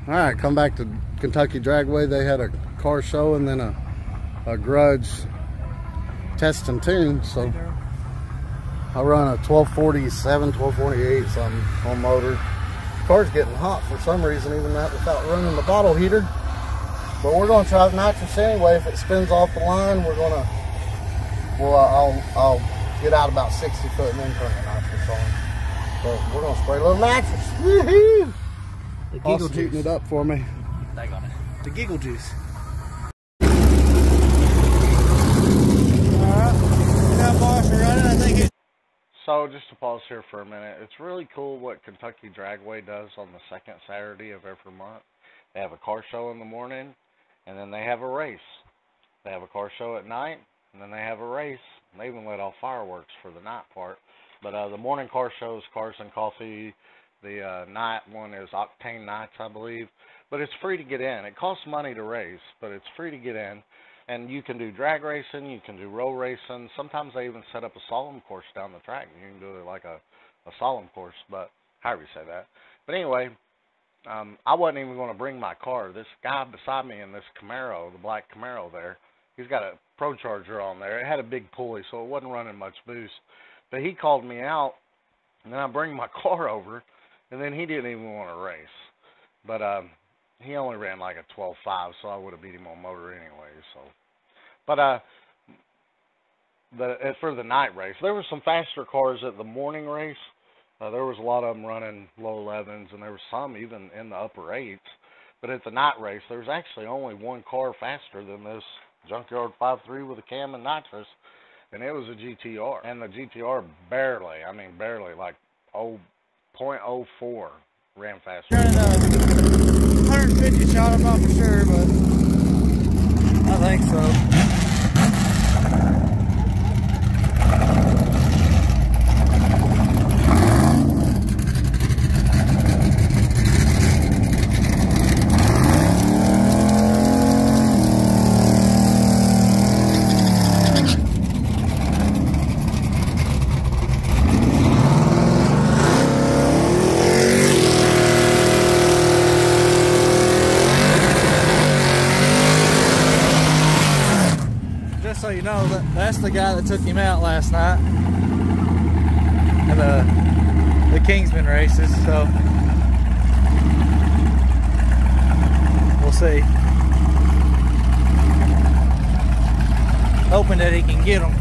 All right, come back to Kentucky Dragway. They had a car show and then a grudge test and tune. So I run a 1247, 1248 something on motor. The car's getting hot for some reason, even that without running the bottle heater. But we're gonna try nitrous anyway. If it spins off the line, we're gonna, I'll get out about 60 foot and then turn the nitrous on. But we're gonna spray a little nitrous. Woohoo! The giggle juice. Heating it up for me. I got it. The giggle juice. So just to pause here for a minute, it's really cool what Kentucky Dragway does on the second Saturday of every month. They have a car show in the morning, and then they have a race. They have a car show at night, and then they have a race. And they even let off fireworks for the night part. But the morning car show is Cars and Coffee. The night one is Octane Nights, I believe. But it's free to get in. It costs money to race, but it's free to get in. And you can do drag racing, you can do roll racing. Sometimes they even set up a slalom course down the track. You can do it like a slalom course, but however you say that. But anyway, I wasn't even going to bring my car. This guy beside me in this Camaro, the black Camaro there, he's got a Pro Charger on there. It had a big pulley, so it wasn't running much boost. But he called me out, and then I bring my car over, and then he didn't even want to race. But he only ran like a 12.5, so I would have beat him on motor anyway. So, but for the night race, there were some faster cars at the morning race. There was a lot of them running low 11s, and there was some even in the upper 8s. But at the night race, there was actually only one car faster than this Junkyard 5.3 with a cam and nitrous, and it was a GTR. And the GTR barely, I mean barely, like 0.04 ran faster. 150 shot, I'm not for sure, but I think so. So you know, that's the guy that took him out last night at the Kingsman races, so we'll see. Hoping that he can get him.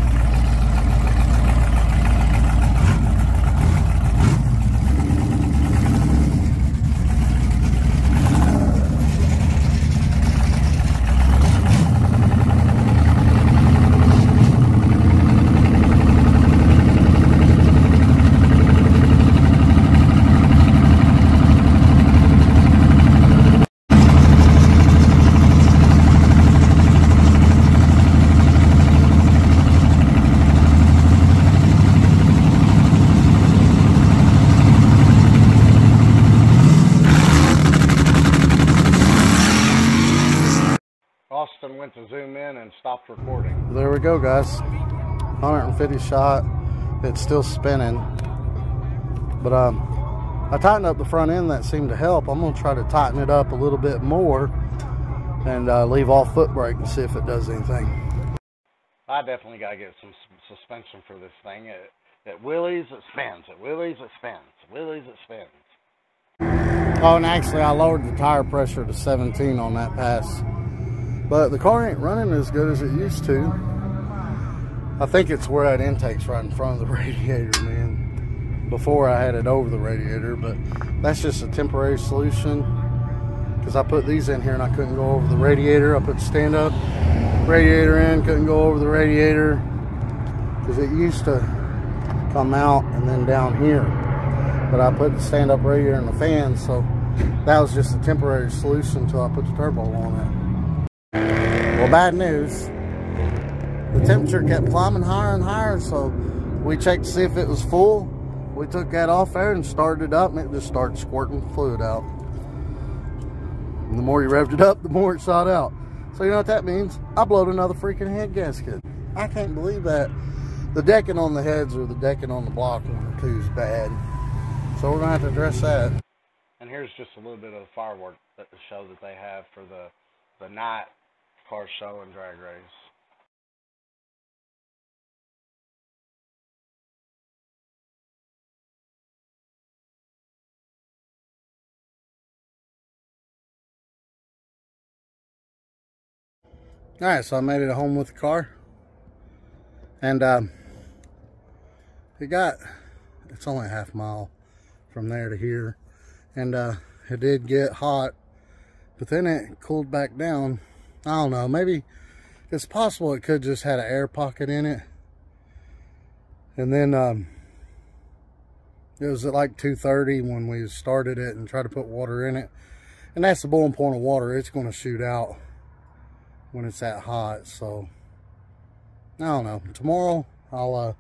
Austin went to zoom in and stopped recording. There we go, guys. 150 shot. It's still spinning. But I tightened up the front end. That seemed to help. I'm going to try to tighten it up a little bit more and leave off foot brake and see if it does anything. I definitely got to get some suspension for this thing. It wheelies, it spins. It wheelies, it spins. It wheelies, it spins. Oh, and actually I lowered the tire pressure to 17 on that pass. But the car ain't running as good as it used to. I think it's where that intake's right in front of the radiator, man. Before I had it over the radiator, but that's just a temporary solution. Because I put these in here and I couldn't go over the radiator. I put the stand-up radiator in, couldn't go over the radiator. Because it used to come out and then down here. But I put the stand-up radiator in the fan, so that was just a temporary solution until I put the turbo on it. Well, bad news. The temperature kept climbing higher and higher, so we checked to see if it was full. We took that off there and started it up, and it just started squirting fluid out. And the more you revved it up, the more it shot out. So you know what that means? I blowed another freaking head gasket. I can't believe that. The decking on the heads or the decking on the block, one or two is bad. So we're gonna have to address that. And here's just a little bit of the firework that the show that they have for the night car show and drag race. Alright, so I made it home with the car. And it's only a half mile from there to here. And it did get hot, but then it cooled back down. I don't know, maybe it's possible it could just had an air pocket in it. And then it was at like 2:30 when we started it and tried to put water in it. And that's the boiling point of water. It's going to shoot out when it's that hot. So I don't know. Tomorrow I'll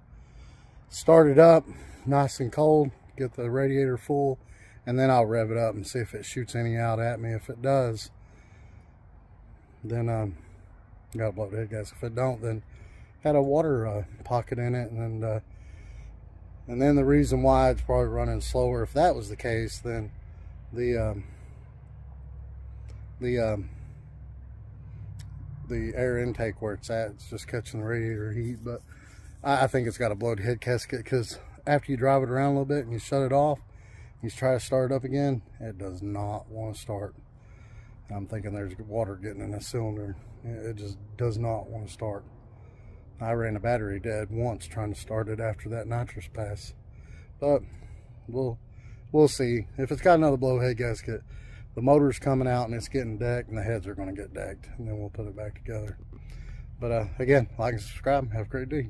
start it up nice and cold, get the radiator full, and then I'll rev it up and see if it shoots any out at me. If it does, then gotta blow the head gas. If it don't, then had a water pocket in it, and then the reason why it's probably running slower, if that was the case, then the air intake where it's at, it's just catching the radiator heat. But I think it's got a blowed head gasket, because after you drive it around a little bit and you shut it off, you try to start it up again, it does not want to start. I'm thinking there's water getting in the cylinder. It just does not want to start. I ran the battery dead once trying to start it after that nitrous pass. But we'll see. If it's got another blow head gasket, the motor's coming out and it's getting decked, and the heads are going to get decked, and then we'll put it back together. But again, like and subscribe. Have a great day.